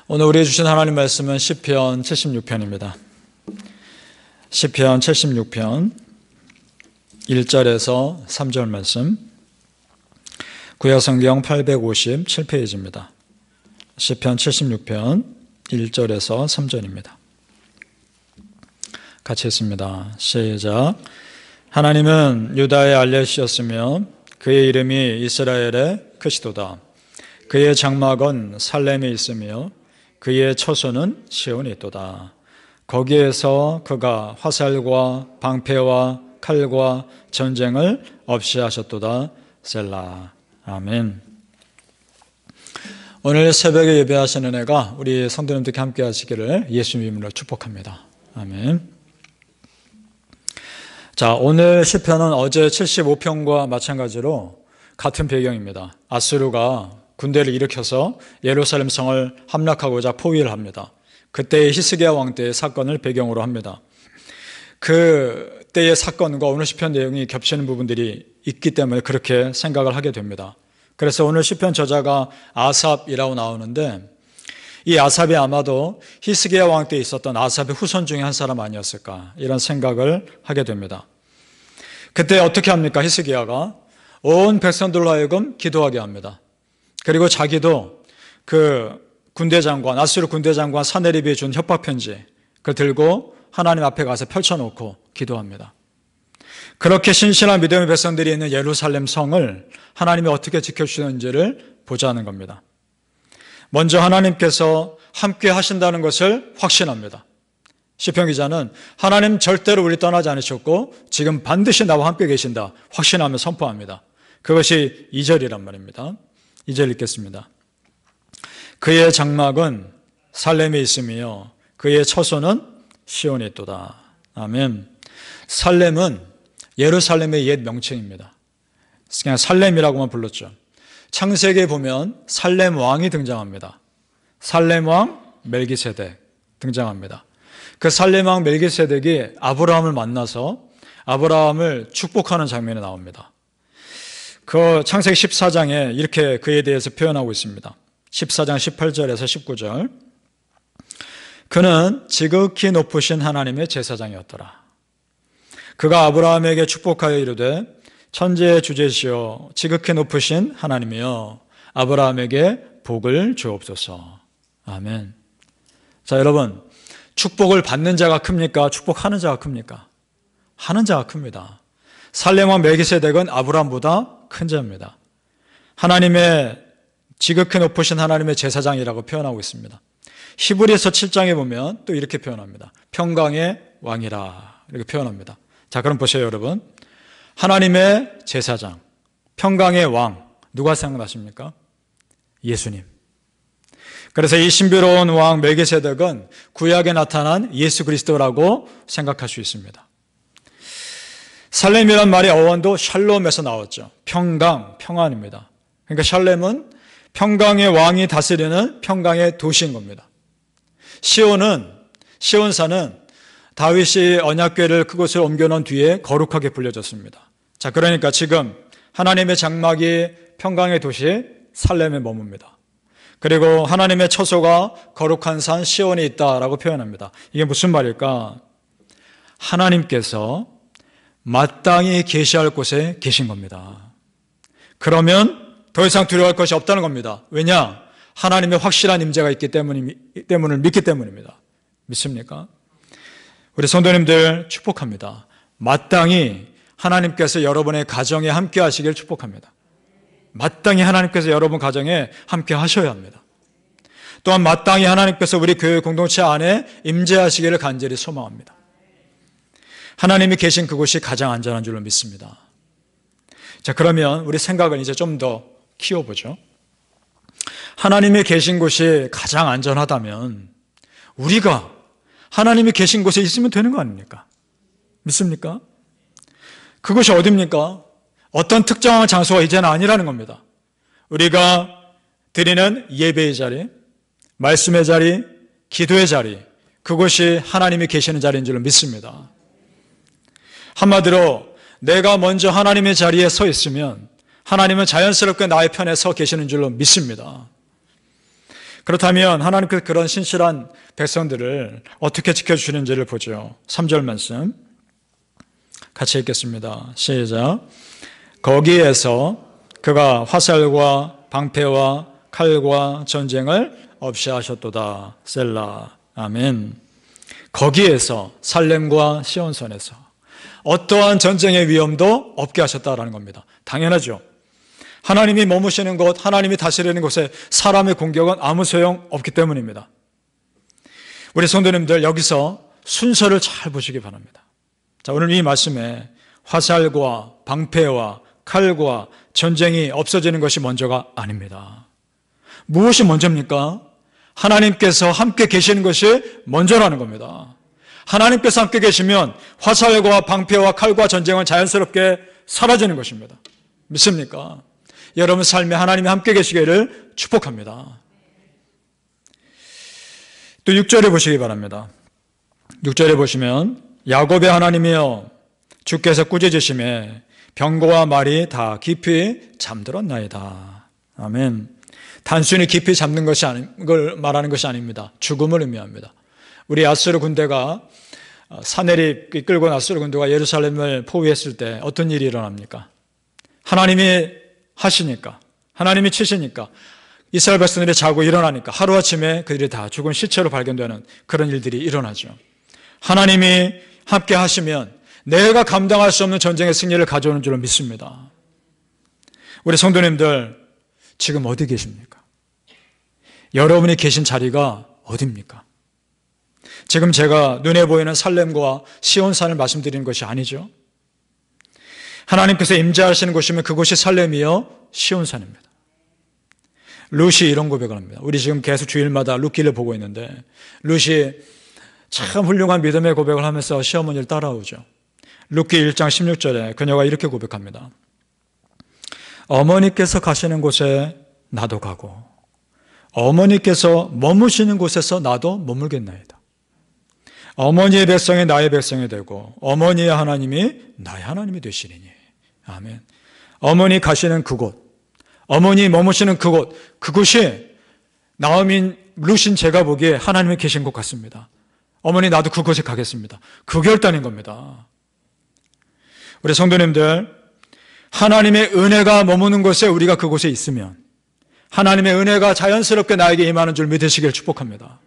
오늘 우리에게 주신 하나님 말씀은 시편 76편입니다. 시편 76편 1절에서 3절 말씀, 구약성경 857페이지입니다. 시편 76편 1절에서 3절입니다. 같이 읽습니다. 시작. 하나님은 유다의 알렛이었으며 그의 이름이 이스라엘의 크시도다. 그의 장막은 살렘에 있으며 그의 처소는 시온에 있도다. 거기에서 그가 화살과 방패와 칼과 전쟁을 없이 하셨도다. 셀라. 아멘. 오늘 새벽에 예배하시는 은혜가 우리 성도님들께 함께 하시기를 예수님 이름으로 축복합니다. 아멘. 자, 오늘 시편은 어제 75편과 마찬가지로 같은 배경입니다. 아수르가 군대를 일으켜서 예루살렘 성을 함락하고자 포위를 합니다. 그때의 히스기야 왕 때의 사건을 배경으로 합니다. 그 때의 사건과 오늘 시편 내용이 겹치는 부분들이 있기 때문에 그렇게 생각을 하게 됩니다. 그래서 오늘 시편 저자가 아삽이라고 나오는데, 이 아삽이 아마도 히스기야 왕 때 있었던 아삽의 후손 중에 한 사람 아니었을까, 이런 생각을 하게 됩니다. 그때 어떻게 합니까? 히스기야가 온 백성들로 하여금 기도하게 합니다. 그리고 자기도 그 군대장관, 아수르 군대장관 사네립이 준 협박편지, 그걸 들고 하나님 앞에 가서 펼쳐놓고 기도합니다. 그렇게 신실한 믿음의 백성들이 있는 예루살렘 성을 하나님이 어떻게 지켜주시는지를 보자는 겁니다. 먼저 하나님께서 함께 하신다는 것을 확신합니다. 시편 기자는 하나님 절대로 우리 떠나지 않으셨고 지금 반드시 나와 함께 계신다 확신하며 선포합니다. 그것이 2절이란 말입니다. 2절 읽겠습니다. 그의 장막은 살렘에 있으며 그의 처소는 시온에 있도다. 아멘. 살렘은 예루살렘의 옛 명칭입니다. 그냥 살렘이라고만 불렀죠. 창세기에 보면 살렘 왕이 등장합니다. 살렘 왕 멜기세덱 등장합니다. 그 살렘 왕 멜기세덱이 아브라함을 만나서 아브라함을 축복하는 장면이 나옵니다. 그 창세기 14장에 이렇게 그에 대해서 표현하고 있습니다. 14장 18절에서 19절. 그는 지극히 높으신 하나님의 제사장이었더라. 그가 아브라함에게 축복하여 이르되 천지의 주제시여 지극히 높으신 하나님이여 아브라함에게 복을 주옵소서. 아멘. 자, 여러분, 축복을 받는 자가 큽니까? 축복하는 자가 큽니까? 하는 자가 큽니다. 살렘 왕 멜기세덱은 아브라함보다 큰 자입니다. 하나님의 지극히 높으신 하나님의 제사장이라고 표현하고 있습니다. 히브리서 7장에 보면 또 이렇게 표현합니다. 평강의 왕이라 이렇게 표현합니다. 자, 그럼 보세요, 여러분. 하나님의 제사장, 평강의 왕, 누가 생각나십니까? 예수님. 그래서 이 신비로운 왕 멜기세덱은 구약에 나타난 예수 그리스도라고 생각할 수 있습니다. 살렘이란 말의 어원도 샬롬에서 나왔죠. 평강, 평안입니다. 그러니까 샬렘은 평강의 왕이 다스리는 평강의 도시인 겁니다. 시온산은 다윗이 언약궤를 그곳을 옮겨놓은 뒤에 거룩하게 불려졌습니다. 자, 그러니까 지금 하나님의 장막이 평강의 도시 살렘에 머뭅니다. 그리고 하나님의 처소가 거룩한 산 시온에 있다라고 표현합니다. 이게 무슨 말일까? 하나님께서 마땅히 계시할 곳에 계신 겁니다. 그러면 더 이상 두려워할 것이 없다는 겁니다. 왜냐? 하나님의 확실한 임재가 있기 때문을 믿기 때문입니다. 믿습니까? 우리 성도님들 축복합니다. 마땅히 하나님께서 여러분의 가정에 함께 하시길 축복합니다. 마땅히 하나님께서 여러분 가정에 함께 하셔야 합니다. 또한 마땅히 하나님께서 우리 교회 공동체 안에 임재하시기를 간절히 소망합니다. 하나님이 계신 그곳이 가장 안전한 줄로 믿습니다. 자, 그러면 우리 생각을 이제 좀 더 키워보죠. 하나님이 계신 곳이 가장 안전하다면 우리가 하나님이 계신 곳에 있으면 되는 거 아닙니까? 믿습니까? 그것이 어디입니까? 어떤 특정한 장소가 이제는 아니라는 겁니다. 우리가 드리는 예배의 자리, 말씀의 자리, 기도의 자리, 그것이 하나님이 계시는 자리인 줄로 믿습니다. 한마디로 내가 먼저 하나님의 자리에 서 있으면 하나님은 자연스럽게 나의 편에 서 계시는 줄로 믿습니다. 그렇다면 하나님께서 그런 신실한 백성들을 어떻게 지켜주시는지를 보죠. 3절 말씀 같이 읽겠습니다. 시작. 거기에서 그가 화살과 방패와 칼과 전쟁을 없이 하셨도다. 셀라. 아멘. 거기에서 살렘과 시온산에서 어떠한 전쟁의 위험도 없게 하셨다라는 겁니다. 당연하죠. 하나님이 머무시는 곳, 하나님이 다스리는 곳에 사람의 공격은 아무 소용 없기 때문입니다. 우리 성도님들 여기서 순서를 잘 보시기 바랍니다. 자, 오늘 이 말씀에 화살과 방패와 칼과 전쟁이 없어지는 것이 먼저가 아닙니다. 무엇이 먼저입니까? 하나님께서 함께 계시는 것이 먼저라는 겁니다. 하나님께서 함께 계시면 화살과 방패와 칼과 전쟁은 자연스럽게 사라지는 것입니다. 믿습니까? 여러분 삶에 하나님이 함께 계시기를 축복합니다. 또 6절에 보시기 바랍니다. 6절에 보시면 야곱의 하나님이여 주께서 꾸짖으심에 병거와 말이 다 깊이 잠들었나이다. 아멘. 단순히 깊이 잠든 것이 걸 말하는 것이 아닙니다. 죽음을 의미합니다. 우리 아수르 군대가 사내립 이끌고 아수르 군대가 예루살렘을 포위했을 때 어떤 일이 일어납니까? 하나님이 하시니까, 하나님이 치시니까, 이스라엘 백성들이 자고 일어나니까 하루아침에 그들이 다 죽은 시체로 발견되는 그런 일들이 일어나죠. 하나님이 함께 하시면 내가 감당할 수 없는 전쟁의 승리를 가져오는 줄로 믿습니다. 우리 성도님들 지금 어디 계십니까? 여러분이 계신 자리가 어디입니까? 지금 제가 눈에 보이는 살렘과 시온산을 말씀드리는 것이 아니죠. 하나님께서 임재하시는 곳이면 그곳이 살렘이요 시온산입니다. 룻이 이런 고백을 합니다. 우리 지금 계속 주일마다 룻기를 보고 있는데 룻이 참 훌륭한 믿음의 고백을 하면서 시어머니를 따라오죠. 룻기 1장 16절에 그녀가 이렇게 고백합니다. 어머니께서 가시는 곳에 나도 가고 어머니께서 머무시는 곳에서 나도 머물겠나이다. 어머니의 백성이 나의 백성이 되고 어머니의 하나님이 나의 하나님이 되시리니. 아멘. 어머니 가시는 그곳, 어머니 머무시는 그곳, 그곳이 나음인 룻인 제가 보기에 하나님이 계신 곳 같습니다. 어머니 나도 그곳에 가겠습니다. 그 결단인 겁니다. 우리 성도님들, 하나님의 은혜가 머무는 곳에 우리가 그곳에 있으면 하나님의 은혜가 자연스럽게 나에게 임하는 줄 믿으시길 축복합니다.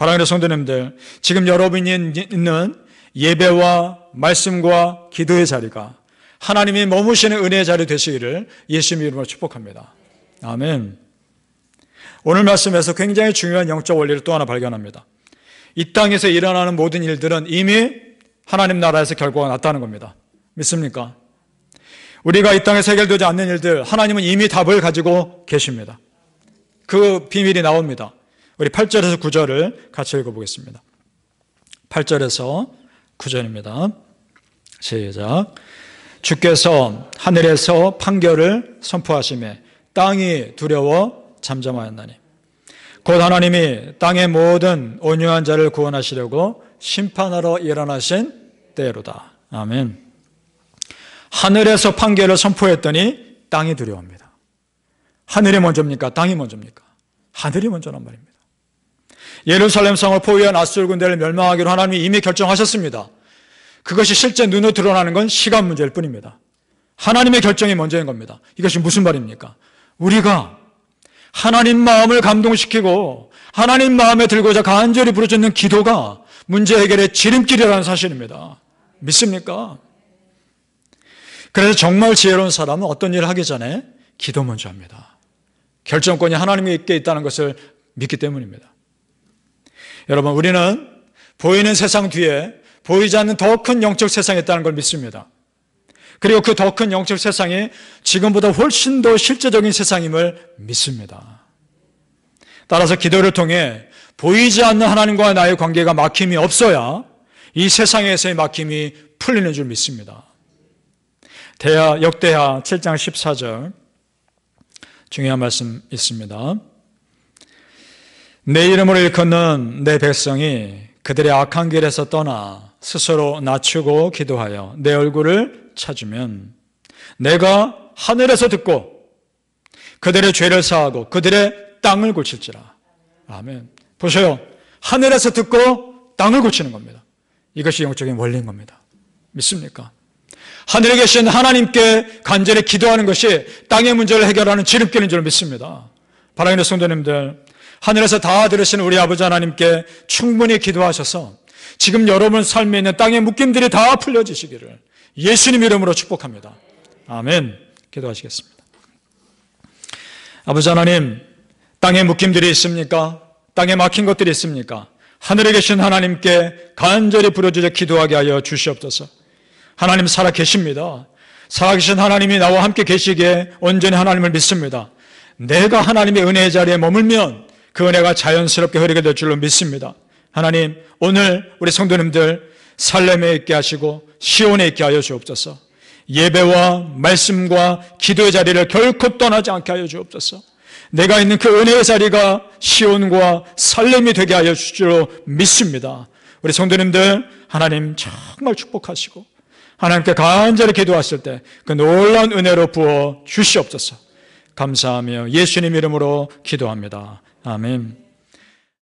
사랑하는 성도님들, 지금 여러분이 있는 예배와 말씀과 기도의 자리가 하나님이 머무시는 은혜의 자리 되시기를 예수님의 이름으로 축복합니다. 아멘. 오늘 말씀에서 굉장히 중요한 영적 원리를 또 하나 발견합니다. 이 땅에서 일어나는 모든 일들은 이미 하나님 나라에서 결과가 났다는 겁니다. 믿습니까? 우리가 이 땅에서 해결되지 않는 일들, 하나님은 이미 답을 가지고 계십니다. 그 비밀이 나옵니다. 우리 8절에서 9절을 같이 읽어보겠습니다. 8절에서 9절입니다. 시작. 주께서 하늘에서 판결을 선포하시매 땅이 두려워 잠잠하였나니 곧 하나님이 땅의 모든 온유한 자를 구원하시려고 심판하러 일어나신 때로다. 아멘. 하늘에서 판결을 선포했더니 땅이 두려워합니다. 하늘이 먼저입니까? 땅이 먼저입니까? 하늘이 먼저란 말입니다. 예루살렘 성을 포위한 아수르 군대를 멸망하기로 하나님이 이미 결정하셨습니다. 그것이 실제 눈으로 드러나는 건 시간 문제일 뿐입니다. 하나님의 결정이 먼저인 겁니다. 이것이 무슨 말입니까? 우리가 하나님 마음을 감동시키고 하나님 마음에 들고자 간절히 부르짖는 기도가 문제 해결의 지름길이라는 사실입니다. 믿습니까? 그래서 정말 지혜로운 사람은 어떤 일을 하기 전에 기도 먼저 합니다. 결정권이 하나님께 있다는 것을 믿기 때문입니다. 여러분, 우리는 보이는 세상 뒤에 보이지 않는 더 큰 영적 세상이 있다는 걸 믿습니다. 그리고 그 더 큰 영적 세상이 지금보다 훨씬 더 실제적인 세상임을 믿습니다. 따라서 기도를 통해 보이지 않는 하나님과 나의 관계가 막힘이 없어야 이 세상에서의 막힘이 풀리는 줄 믿습니다. 역대하 7장 14절 중요한 말씀 있습니다. 내 이름으로 일컫는 내 백성이 그들의 악한 길에서 떠나 스스로 낮추고 기도하여 내 얼굴을 찾으면 내가 하늘에서 듣고 그들의 죄를 사하고 그들의 땅을 고칠지라. 아멘. 보세요. 하늘에서 듣고 땅을 고치는 겁니다. 이것이 영적인 원리인 겁니다. 믿습니까? 하늘에 계신 하나님께 간절히 기도하는 것이 땅의 문제를 해결하는 지름길인 줄 믿습니다. 사랑하는 성도님들, 하늘에서 다 들으시는 우리 아버지 하나님께 충분히 기도하셔서 지금 여러분 삶에 있는 땅의 묶임들이 다 풀려지시기를 예수님 이름으로 축복합니다. 아멘. 기도하시겠습니다. 아버지 하나님, 땅에 묶임들이 있습니까? 땅에 막힌 것들이 있습니까? 하늘에 계신 하나님께 간절히 부르짖어 기도하게 하여 주시옵소서. 하나님 살아계십니다. 살아계신 하나님이 나와 함께 계시기에 온전히 하나님을 믿습니다. 내가 하나님의 은혜의 자리에 머물면 그 은혜가 자연스럽게 흐르게 될 줄로 믿습니다. 하나님, 오늘 우리 성도님들 살렘에 있게 하시고 시온에 있게 하여 주옵소서. 예배와 말씀과 기도의 자리를 결코 떠나지 않게 하여 주옵소서. 내가 있는 그 은혜의 자리가 시온과 살렘이 되게 하여 주실 줄로 믿습니다. 우리 성도님들 하나님 정말 축복하시고 하나님께 간절히 기도하실 때 그 놀라운 은혜로 부어 주시옵소서. 감사하며 예수님 이름으로 기도합니다. 아멘.